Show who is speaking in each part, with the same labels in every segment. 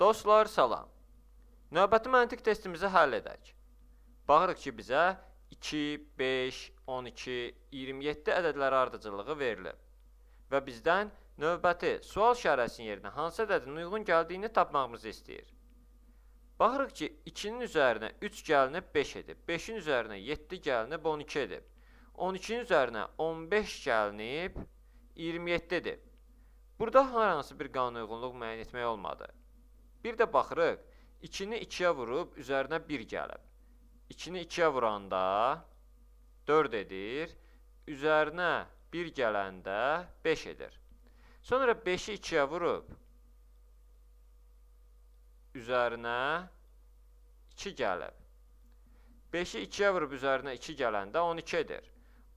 Speaker 1: Dostlar, salam. Növbəti məntiq testimizi həll edək. Baxırıq ki, bizə 2, 5, 12, 27 ədədləri ardıcıllığı verilib. Və bizdən növbəti sual işarəsinin yerinə hansı ədədin uyğun gəldiyini tapmağımızı istəyir. Baxırıq ki, 2-nin üzərinə 3 gəlinib 5 edib, 5-in üzərinə 7 gəlinib 12 edib, 12-nin üzərinə 15 gəlinib 27 edib. Burada hər hansı bir qanunauyğunluq müəyyən etmək olmadı. Bir də baxırıq, 2-ni 2-yə vurub, üzərinə 1 gəlib. 2-ni 2-yə vuranda 4 edir, üzərinə 1 gələndə 5 edir. Sonra 5-i 2-yə vurub, üzərinə 2 gəlib. 5-i 2-yə vurub, üzərinə 2 gələndə 12 edir.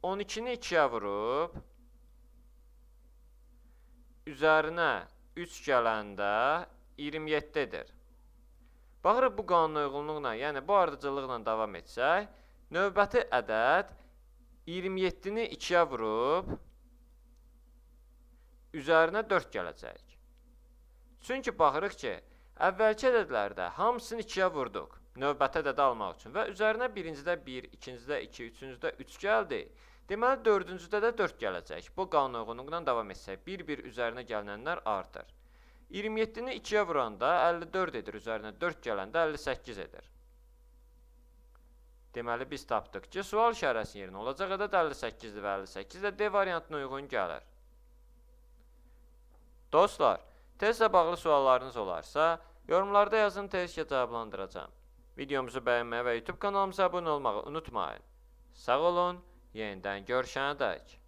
Speaker 1: 12-ni 2-yə vurub, üzərinə 3 gələndə 27 edir. Baxırıq, bu qanunauyğunluqla, yəni bu ardıcıllıqla davam etsək, növbəti ədəd 27-ni 2-yə vurub, üzərinə 4 gələcək. Çünki baxırıq ki, əvvəlki ədədlərdə hamısını 2-yə vurduq, növbəti ədədi almaq üçün və üzərinə birincidə 1, ikincidə 2, üçüncüdə 3 gəldi. Deməli, dördüncüdə də 4 gələcək. Bu qanunauyğunluqla davam etsək, bir-bir üzərinə gəlinənlər artır. 27-ni 2-yə vuranda 54 edir, üzərinə 4 gələndə 58 edir. Deməli, biz tapdıq ki, sual işarəsinin yerinə olacaq ədəd 58-dir və 58 də D variantına uyğun gəlir. Dostlar, testlə bağlı suallarınız olarsa, yorumlarda yazın, testlə cavablandıracağım. Videomuzu bəyənməyi və YouTube kanalımıza abunə olmağı unutmayın. Sağ olun, yenidən görüşənədək.